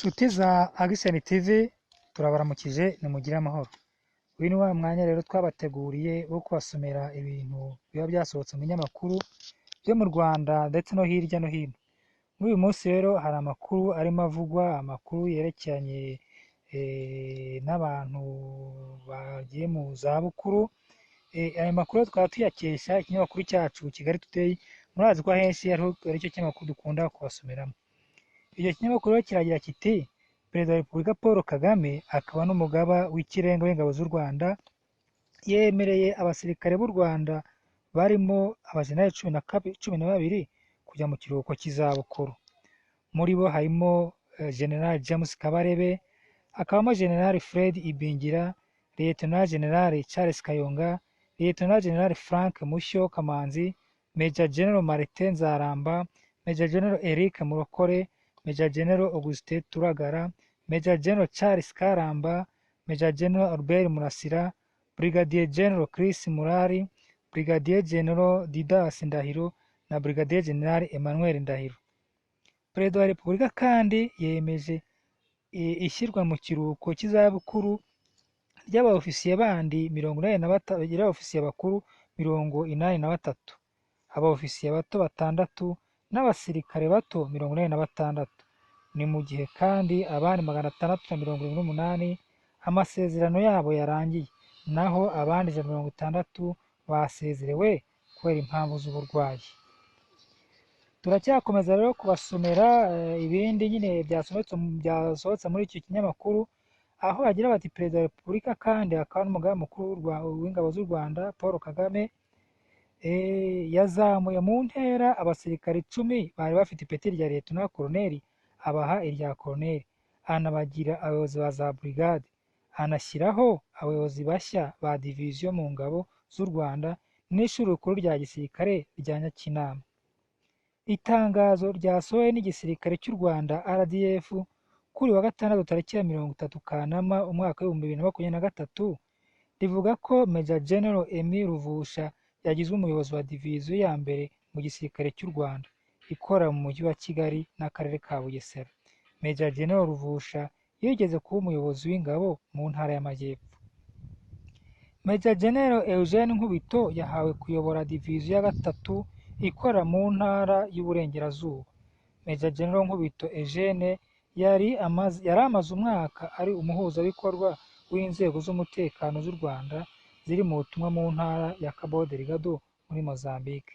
Nshuti za Action TV turabaramukije nimugire amahoro. Uyu ni wa mwanya rero twabateguriye wo kubasomera ibintu biba byasohotse mu binyamakuru byo mu Rwanda ndetse no hirya no hino. Muri uyu munsi rero hari amakuru arimo avugwa, amakuru yerekeranye n'abantu bagiye mu zabukuru. Aya makuru twaba tuyakesha ikinyamakuru cyacu Kigali Today, murazi ko ahenshi aricyo kinyamakuru dukunda kubasomeramo. Icyo kinyamakuru kiragira kiti Perezida wa Repubulika Paul Kagame akaba n'umugaba w'ikirenga w'ingabo z'u Rwanda yemereye abasirikare b'u Rwanda barimo abajenerali 12 kujya mu kiruhuko cy'izabukuru. Muri bo harimo General James Kabarebe, hakabamo General Fred Ibingira, Lieutenant General Charles Kayonga, Lieutenant General Frank Mushyo Kamanzi, Major General Martin Nzaramba, Major General Eric Murokore, Major General Augustin Turagara, Major General Charles Karamba, Major General Albert Murasira, Brigadier General Chris Murari, Brigadier General Didas Ndahiro na Brigadier General Emmanuel Ndahiro. Perezida wa Repubulika kandi yemeje ishyirwa mu kiruhuko cy'izabukuru ry'abaofisiye bandi 83, ry'abaofisiye bakuru 83, abaofisiye bato 6 n'abasirikare bato 86. Ni mu gihe kandi abandi 678 amasezerano yabo yarangiye, naho abandi 160 basezerewe kubera impamvu z'uburwayi. Turacyakomeza rero kubasomera ibindi nyine byasohotse muri icyo kinyamakuru, aho bagira bati Perezida wa Repubulika kandi akaba n'umugaba mukuru w'ingabo z'u Rwanda Paul Kagame yazamuye mu ntera abasirikare 10 bari bafite ipeti rya Lieutenant Colonel abaha irya Colonel, anabagira abayobozi ba za brigade, anashyiraho abayobozi bashya ba division mu ngabo z'u Rwanda n'ishuri rikuru rya gisirikare rya Nyakinama. Itangazo ryasohowe n'igisirikare cy'u Rwanda RDF kuri wa gatandatu tariki ya 30 Kanama umwaka wa 2023 rivuga ko Major General Emile Ruvusha yagizwe umuyobozi wa division ya mbere mu gisirikare cy'u Rwanda ikora mu mujyi wa Kigali n'akarere ka Bugesera. Major General Ruvusha yigeze kuba umuyobozi w'ingabo mu ntara y'Amajyepfo. Major General Eugene Nkubito yahawe kuyobora division ya gatatu ikora mu ntara y'Uburengerazuba. Major General Nkubito Eugene yari amaze umwaka ari umuhuzabikorwa w'inzego z'umutekano z'u Rwanda ziri mu butumwa mu ntara ya Cabo Delgado muri Mozambique.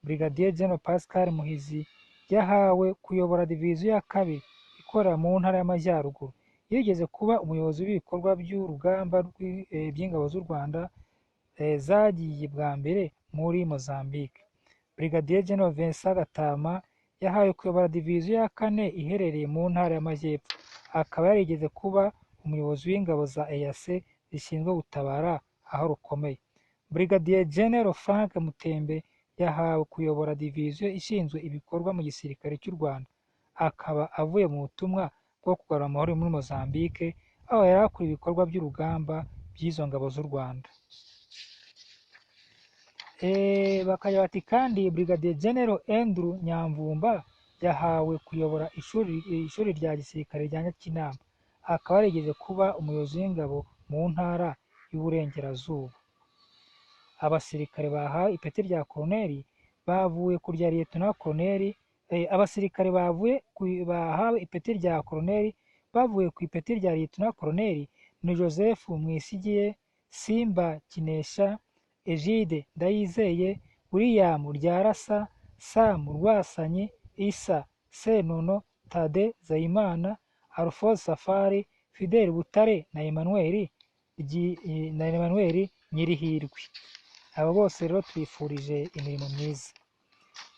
Brigadier General Pascal Muhizi yahawe kuyobora division ya kabiri ikora mu ntara y'Amajyaruguru. Yigeze kuba umuyobozi w'ibikorwa by'urugamba by'ingabo z'u Rwanda zagiye bwa mbere muri Mozambique. Brigadier General Vincent Gatama yahawe kuyobora division ya kane iherereye mu ntara y'Amajyepfo. Akaba yarigeze kuba umuyobozi w'ingabo za EAC zishinzwe gutabara aho rukomeye. Brigadier General Frank Mutembe yahawe kuyobora division ishinzwe ibikorwa mu gisirikare cy'u Rwanda. Akaba avuye mu butumwa bwo kugarura amahoro muri Mozambique, aho yari akora ibikorwa by'urugamba by'izo ngabo z'u Rwanda. Bakagira bati kandi Brigadier General Andrew Nyamvumba yahawe kuyobora ishuri rya gisirikare rya Nyakinama. Akaba yarigeze kuba umuyobozi w'ingabo mu ntara y'Uburengerazuba. Abasirikare bahawe ipeti rya Colonel bavuye ku rya Lieutenant Colonel. Abasirikare bahawe ipeti rya Colonel bavuye ku ipeti rya Lieutenant Colonel ni Joseph Mwisigiye, Simba Kinesha, Egide Ndayizeye, William Ryarasa, Sam Rwasanyi, Isa Senono, Tade Zayimana, Alphonse Safari, Fidel Butare na Emmanuel Nyirihirwe. Abo bose rero twifurije imirimo myiza.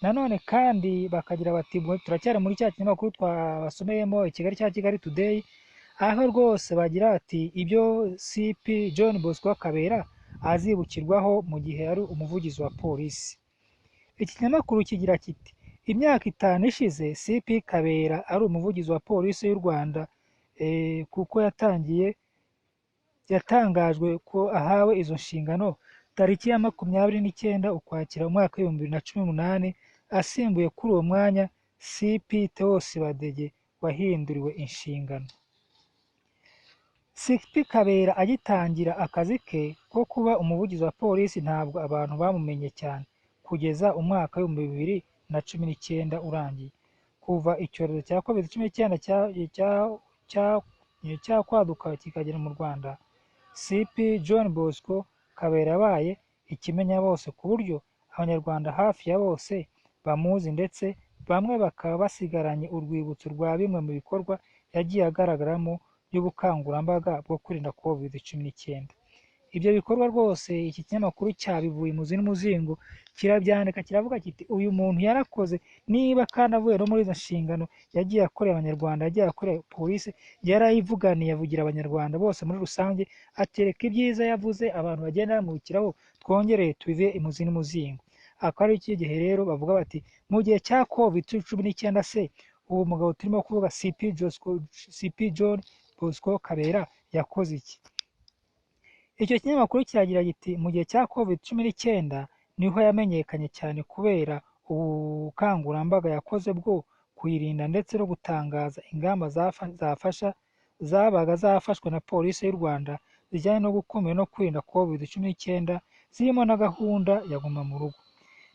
Nanone kandi bakagira bati turacyari muri cya kinyamakuru twabasomeyemo Kigali cya Kigali Today, aho rwose bagira bati ibyo CP John Bosco Kabera azibukirwaho mu gihe ari umuvugizi wa polisi. Iki kinyamakuru kigira kiti imyaka 5 ishize CP Kabera ari umuvugizi wa polisi y'u Rwanda, kuko yatangajwe ko ahawe izo nshingano tariki ya 29 Ukwakira umwaka wa 2018, asimbuye kuri uwo mwanya CP Theo Badege wahinduriwe inshingano. CP Kabera agitangira akazi ke ko kuba umuvugizi wa polisi ntabwo abantu bamumenye cyane kugeza umwaka w'ibihumbi 2019 urangiye. Kuva icyorezo cya COVID-19 cyakwaduka kikagera mu Rwanda, CP John Bosco Kabera yabaye ikimenya bose ku buryo Abanyarwanda hafi ya bose bamuzi ndetse bamwe bakaba basigaranye urwibutso rwa bimwe mu bikorwa yagiye agaragaramo by'ubukangurambaga bwo kwirinda COVID-19. Ibyo bikorwa rwose iki kinyamakuru cyabivuye imuzi n'umuzingo kirabyandika kiravuga kiti uyu muntu yarakoze, niba kandi avuye no muri izo nshingano yagiye akorera Abanyarwanda, yagiye akorera polisi, yarayivuganiye avugira Abanyarwanda bose muri rusange, atereka ibyiza yavuze abantu bagenda bamwibukiraho, twongereye tubive imuzi n'umuzingo. Akaba ari iki gihe rero bavuga bati mu gihe cya COVID-19 se uwo mugabo turimo kuvuga CP John Bosco Kabera yakoze iki? Icyo kinyamakuru kiragira giti mu gihe cya COVID-19 niho yamenyekanye cyane kubera ubukangurambaga yakoze bwo kuyirinda ndetse no gutangaza ingamba zabaga zafashwe na polisi y'u Rwanda zijyanye no gukumira no kwirinda COVID-19 zirimo na gahunda ya Guma mu Rugo.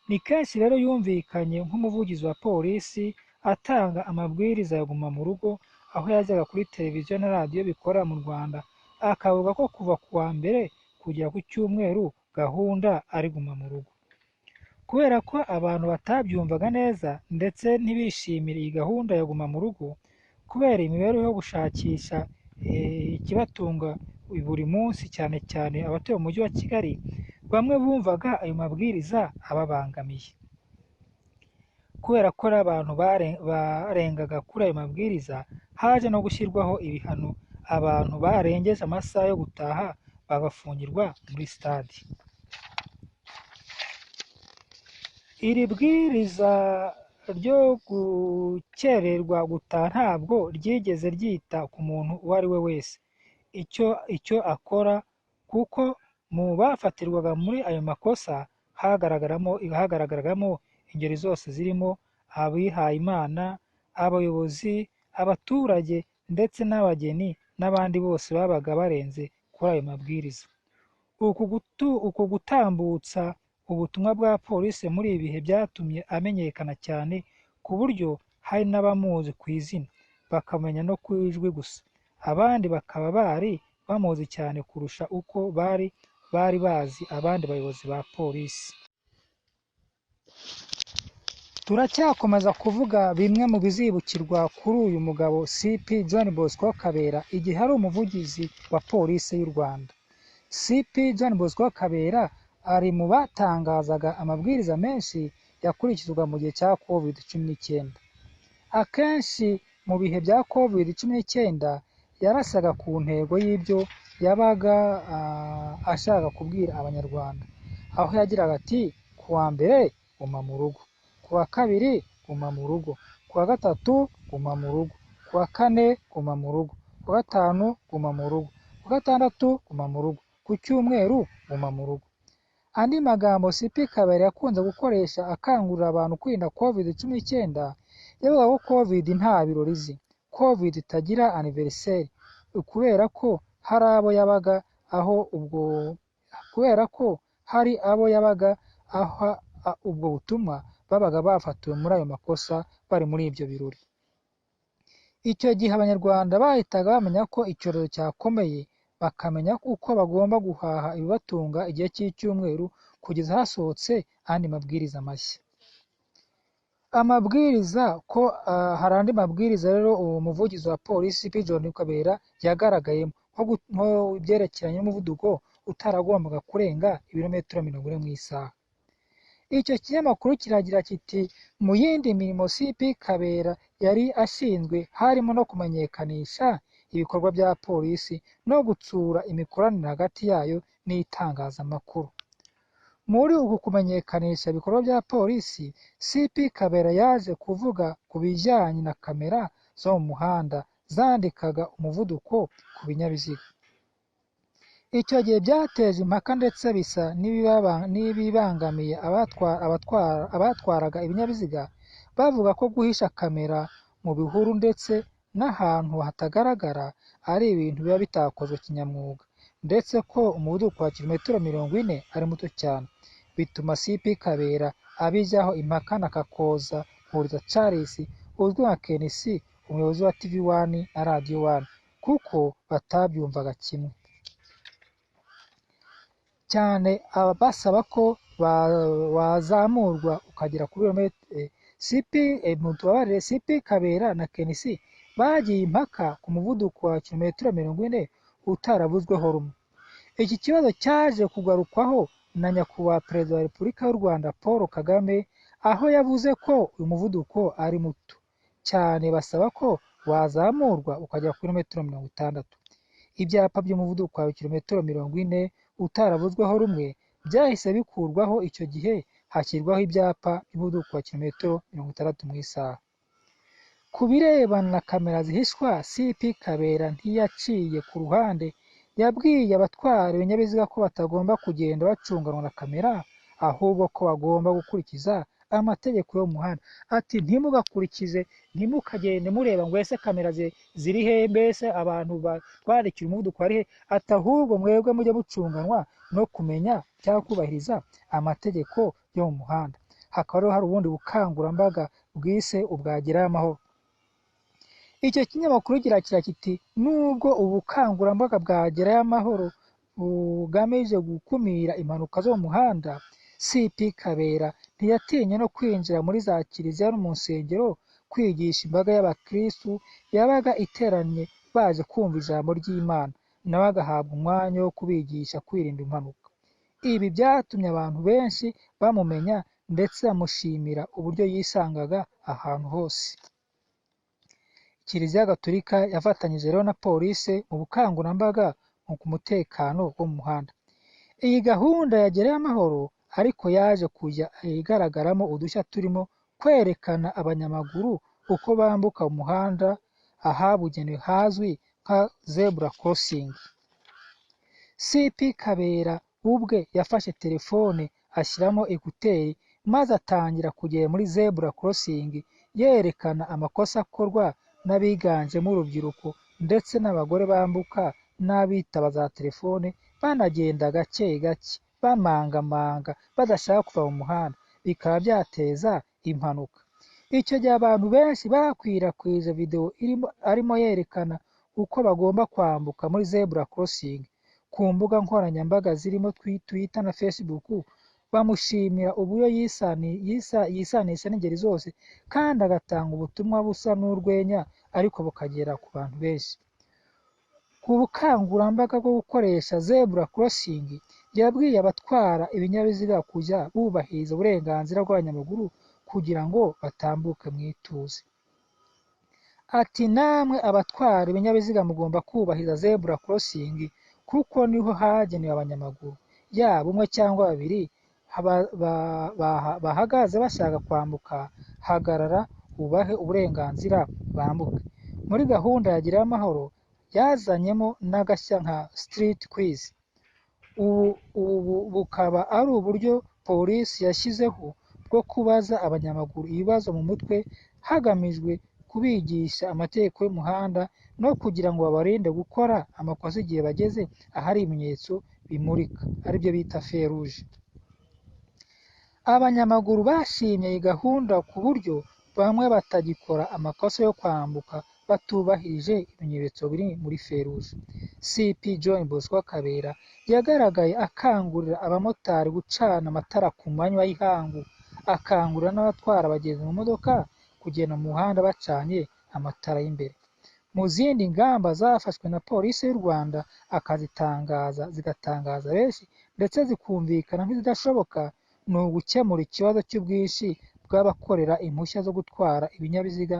Ni kenshi rero yumvikanye nk'umuvugizi wa polisi atanga amabwiriza ya Guma mu Rugo, aho yajyaga kuri televiziyo na radiyo bikorera mu Rwanda akavuga ko kuva ku wa mbere kugera ku cyumweru gahunda ari Guma mu Rugo. Kubera ko abantu batabyumvaga neza ndetse ntibishimire iyi gahunda ya Guma mu Rugo, kubera imibereho yo gushakisha ikibatunga buri munsi, cyane cyane abatuye mu mujyi wa Kigali, bamwe bumvaga ayo mabwiriza ababangamiye. Kubera ko abantu barengaga kuri ayo mabwiriza, haje no gushyirwaho ibihano abantu barengeje amasaha yo gutaha bagafungirwa muri stade. Iri bwiriza ryo gukererwa gutaha ntabwo ryigeze ryita ku muntu uwo ari we wese icyo akora, kuko mu bafatirwaga muri ayo makosa hagaragaragamo ingeri zose zirimo abihayimana, abayobozi, abaturage ndetse n'abageni n'abandi bose babaga barenze kuri ayo mabwiriza. Uku gutambutsa ubutumwa bwa polisi muri ibi bihe byatumye amenyekana cyane ku buryo hari n'abamuzi ku izina bakamenya no ku ijwi gusa, abandi bakaba bari bamuzi cyane kurusha uko bari bazi abandi bayobozi ba polisi. Turacyakomeza kuvuga bimwe mu bizibukirwa kuri uyu mugabo CP John Bosco Kabera igihe ari umuvugizi wa polisi y'u Rwanda. CP John Bosco Kabera ari mu batangazaga amabwiriza menshi yakurikizwa mu gihe cya COVID-19. Akenshi mu bihe bya COVID-19 yarasaga ku ntego y'ibyo yabaga ashaka kubwira Abanyarwanda, aho yagiraga ati ku wa mbere guma mu rugo, ku wa kabiri guma mu rugo, ku wa gatatu guma mu rugo, ku wa kane guma mu rugo, ku wa gatanu guma mu rugo, ku wa gatandatu guma mu rugo, ku cyumweru guma mu rugo. Andi magambo CP Kabera yakunze gukoresha akangurira abantu kwirinda COVID-19 yavuga ko COVID nta birori izi, COVID itagira anniversaire, kubera ko hari abo yabaga aha ubwo butumwa babaga bafatiwe muri ayo makosa bari muri ibyo birori. Icyo gihe Abanyarwanda bahitaga bamenya ko icyorezo cyakomeye, bakamenya uko bagomba guhaha ibibatunga igihe cy'icyumweru kugeza hasohotse andi mabwiriza mashya. Hari andi mabwiriza rero uwo muvugizi wa polisi CP John Kabera yagaragayemo, nko byerekeranye n'umuvuduko utaragombaga kurenga ibirometero 40 mu isaha. Icyo kinyamakuru kiragira kiti mu yindi mirimo CP Kabera yari ashinzwe harimo no kumenyekanisha ibikorwa bya polisi no gutsura imikoranire hagati yayo n'itangazamakuru. Muri uku kumenyekanisha ibikorwa bya polisi, CP Kabera yaje kuvuga ku bijyanye na kamera zo mu muhanda zandikaga umuvuduko ku binyabiziga. Icyo gihe byateje impaka ndetse bisa n'ibibangamiye abatwaraga ibinyabiziga, bavuga ko guhisha kamera mu bihuru ndetse n'ahantu hatagaragara ari ibintu biba bitakozwe kinyamwuga, ndetse ko umuvuduko wa kilometero 40 ari muto cyane, bituma CP Kabera abijyaho impaka na Kakoza Nkuriza Charles uzwi nka KNC, umuyobozi wa TV1 na Radio 1, kuko batabyumvaga kimwe cyane, basaba ko wazamurwa ukagera kuri CP Kabera na KNC bagiye impaka ku muvuduko wa kilometero 40 utaravuzweho rumwe. Iki kibazo cyaje kugarukwaho na nyakubahwa Perezida wa Repubulika y'u Rwanda Paul Kagame, aho yavuze ko uyu muvuduko ari muto cyane, basaba ko wazamurwa ukagera kuri kilometero 60. Ibyapa by'umuvuduko wa kilometero 40 utaravuzweho rumwe byahise bikurwaho, icyo gihe hashyirwaho ibyapa by'umuvuduko wa kilometero 60 mu isaha. Ku birebana na kamera zihishwa, CP Kabera ntiyaciye ku ruhande, yabwiye abatwara ibinyabiziga ko batagomba kugenda bacunganwa na kamera, ahubwo ko bagomba gukurikiza amategeko yo mu muhanda. Ati ntimugakurikize, ntimukagende mureba ngo ese kamera ziri he, mbese abantu batwarikira umuvuduko ari he. Ati ahubwo mwebwe mujye mucunganwa no kumenya cyangwa kubahiriza amategeko yo mu muhanda. Hakaba hari ubundi bukangurambaga bwise ubwagerayo amahoro. Icyo kinyamakuru kigira kiti nubwo ubukangurambaga bwagerayo amahoro bugamije gukumira impanuka zo mu muhanda, CP Kabera ntiyatinye no kwinjira muri za kiliziya no mu nsengero kwigisha imbaga y'abakristu yabaga iteranye baje kumva ijambo ry'Imana, nawe agahabwa umwanya wo kubigisha kwirinda impanuka. Ibi byatumye abantu benshi bamumenya ndetse bamushimira uburyo yisangaga ahantu hose. Kiliziya Gatolika yafatanyije rero na polisi mu bukangurambaga ku mutekano wo mu muhanda. Iyi gahunda yagerayo amahoro ariko yaje kujya igaragaramo udushya turimo kwerekana abanyamaguru uko bambuka umuhanda ahabugenewe hazwi nka zebra crossing. CP Kabera ubwe yafashe telefone ashyiramo ekuteri maze atangira kugera muri zebra crossing yerekana amakosa akorwa n'abiganjemo urubyiruko ndetse n'abagore bambuka n'abitaba za telefone banagenda gake gake bamangamanga badashaka kuva mu muhanda, bikaba byateza impanuka. Icyo gihe abantu benshi bakwirakwije video arimo yerekana uko bagomba kwambuka muri zebra crossing ku mbuga nkoranyambaga zirimo Twitter na Facebook, bamushimira uburyo yisanisha n'ingeri zose kandi agatanga ubutumwa busa n'urwenya ariko bukagera ku bantu benshi. Ku bukangurambaga bwo gukoresha zebra crossing, yabwiye abatwara ibinyabiziga kujya bubahiriza uburenganzira bw'abanyamaguru kugira ngo batambuke mu ituze. Ati namwe abatwara ibinyabiziga mugomba kubahiriza zebra crossing kuko niho hagenewe abanyamaguru, yaba umwe cyangwa babiri bahagaze bashaka kwambuka, hagarara ubahe uburenganzira bambuke. Muri gahunda yagerayo amahoro yazanyemo n'agashya nka street quiz. Ubu bukaba ari uburyo polisi yashyizeho bwo kubaza abanyamaguru ibibazo mu mutwe hagamijwe kubigisha amategeko y'umuhanda no kugira ngo babarinde gukora amakosa igihe bageze ahari ibimenyetso bimurika aribyo bita feruje. Abanyamaguru bashimye iyi gahunda ku buryo bamwe batagikora amakosa yo kwambuka batubahirije ibimenyetso biri muri feruje. CP John Bosco Kabera yagaragaye akangurira abamotari gucana amatara ku manywa y'ihangu, akangurira n'abatwara abagenzi mu modoka kugenda mu muhanda bacanye amatara y'imbere. Mu zindi ngamba zafashwe na polisi y'u Rwanda zigatangaza benshi ndetse zikumvikana nk'izidashoboka, ni ugukemura ikibazo cy'ubwinshi bw'abakorera impushya zo gutwara ibinyabiziga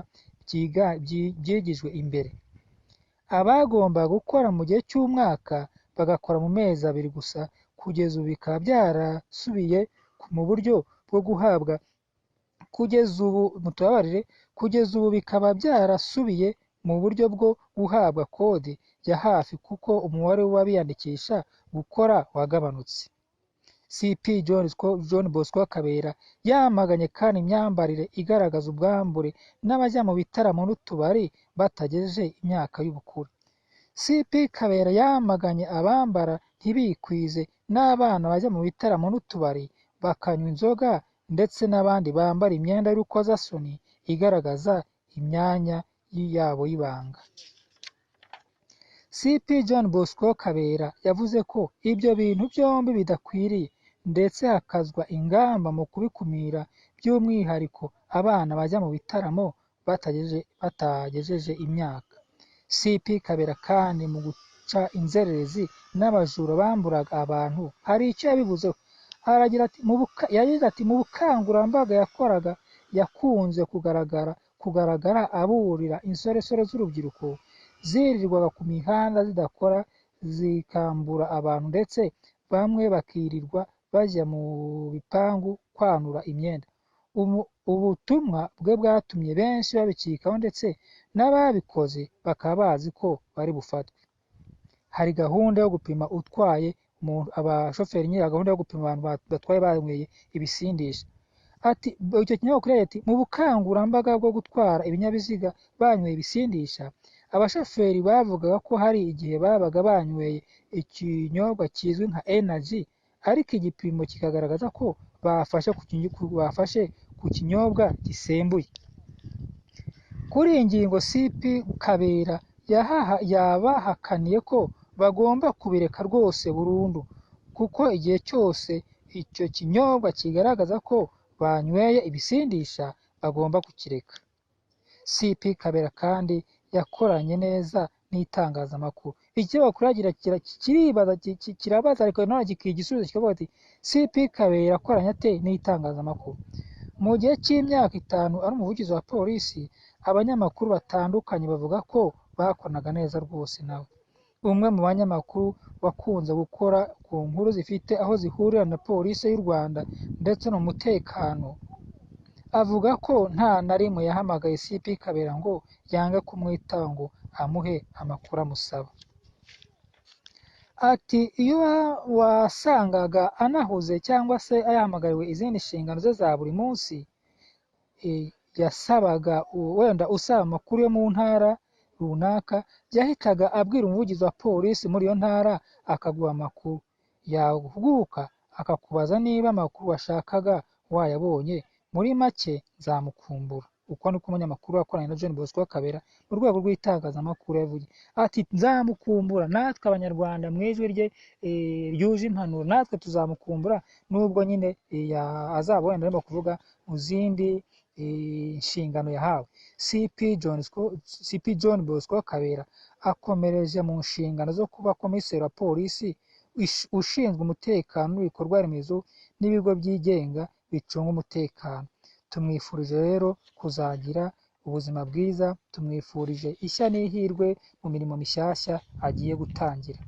byigijwe imbere. Abagomba gukora mu gihe cy'umwaka bagakora mu mezi 2 gusa, kugeza ubu bikaba byarasubiye mu buryo bwo guhabwa kugeza ubu bikaba byarasubiye mu buryo bwo guhabwa kode ya hafi kuko umubare w'abiyandikisha gukora wagabanutse. CP John Bosco Kabera yamaganye kandi imyambarire igaragaza ubwambure n'abajya mu bitaramo n'utubari batagejeje imyaka y'ubukure. CP Kabera yamaganye abambara ntibikwize n'abana bajya mu bitaramo n'utubari bakanywa inzoga ndetse n'abandi bambara imyenda y'urukozasoni igaragaza imyanya yabo y'ibanga. CP John Bosco Kabera yavuze ko ibyo bintu byombi bidakwiriye ndetse hakazwa ingamba mu kubikumira by'umwihariko abana bajya mu bitaramo batagejeje imyaka. CP Kabera kandi mu guca inzererezi n'abajura bamburaga abantu hari icyo yabivuzeho. Yagize ati mu bukangurambaga yakoraga yakunze kugaragara aburira insoresore z'urubyiruko zirirwaga ku mihanda zidakora zikambura abantu ndetse bamwe bakirirwa bajya mu bipangu kwanura imyenda. Ubutumwa bwe bwatumye benshi babicikaho ndetse n'ababikoze bakaba bazi ko bari bufatwe. Hari gahunda yo gupima utwaye abashoferi nyine gahunda yo gupima abantu batwaye banyweye ibisindisha. Ati icyo kinyamakuru ati mu bukangurambaga bwo gutwara ibinyabiziga banyweye ibisindisha abashoferi bavugaga ko hari igihe babaga banyweye ikinyobwa kizwi nka energy ariko igipimo kikagaragaza ko bafashe ku kinyobwa gisembuye. Kuri iyi ngingo CP Kabera yabahakaniye ko bagomba kubireka rwose burundu kuko igihe cyose icyo kinyobwa kigaragaza ko banyweye ibisindisha bagomba kukireka. CP Kabera kandi yakoranye neza n'itangazamakuru. Ikinyamakuru kirabaza ariko none kikiha igisubizo kikavuga ati CP Kabera akoranye ate n'itangazamakuru. Mu gihe cy'imyaka 5 ari umuvugizi wa polisi, abanyamakuru batandukanye bavuga ko bakoranaga neza rwose nawe. Umwe mu banyamakuru wakunze gukora ku nkuru zifite aho zihurira na polisi y'u Rwanda ndetse n'umutekano avuga ko nta na rimwe yahamagaye CP Kabera ngo yange kumwitaba ngo amuhe amakuru amusaba. Ati iyo wasangaga anahuze cyangwa se ayahamagariwe izindi nshingano ze za buri munsi yasabaga wenda usaba amakuru yo mu ntara runaka yahitaga abwira umuvugizi wa polisi muri iyo ntara akaguha amakuru. Yahuguka akakubaza niba amakuru washakaga wayabonye. Muri make nzamukumbura. Uko niko umunyamakuru wakoranye na John Bosco Kabera mu rwego rw'itangazamakuru yavuze. Ati nzamukumbura, natwe abanyarwanda mu ijwi rye ryuje impanuro natwe tuzamukumbura nubwo nyine azaba wenda arimo kuvuga mu zindi inshingano yahawe. CP John Bosco Kabera akomereje mu nshingano zo kuba komiseri wa polisi ushinzwe umutekano w'ibikorwa remezo n'ibigo byigenga bicunga umutekano. Tumwifurije rero kuzagira ubuzima bwiza, tumwifurije ishya n'ihirwe mu mirimo mishyashya agiye gutangira.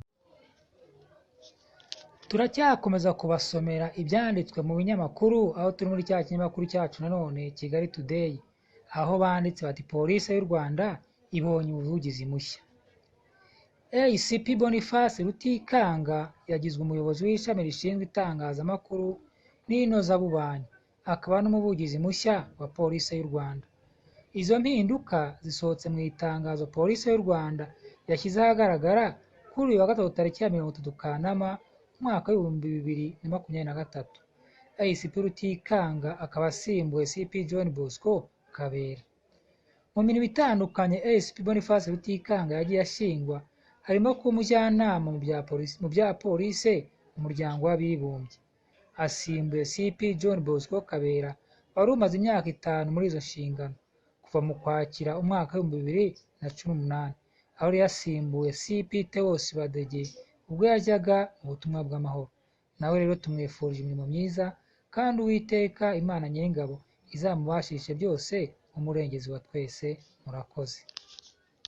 Turacyakomeza kubasomera ibyanditswe mu binyamakuru aho turi muri cya kinyamakuru cyacu nanone Kigali Today, aho banditse bati polisi y'u Rwanda ibonye umuvugizi mushya. CP Boniface Rutikanga yagizwe umuyobozi w'ishami rishinzwe itangazamakuru n'inozabubanyi akaba n'umuvugizi mushya wa polisi y'u Rwanda. Izo mpinduka zisohotse mu itangazo polisi y'u Rwanda yashyize ahagaragara kuri uyu wa gatatu tariki ya 30 Kanama umwaka w'2023. CP Rutikanga akaba asimbuye CP John Bosco Kabera. Mu mirimo itandukanye CP Boniface Rutikanga yagiye ashingwa harimo kuba umujyanama mu bya polisi mu muryango w'abibumbye. Asimbuye CP John Bosco Kabera wari umaze imyaka 5 muri izo nshingano kuva mu Kwakira umwaka w'2018, aho yasimbuye CP Theos Badege ubwo yajyaga mu butumwa bw'amahoro. Nawe rero tumwifurije imirimo myiza kandi Uwiteka Imana Nyiringabo izamubashishe byose umurengezi wa twese. Murakoze.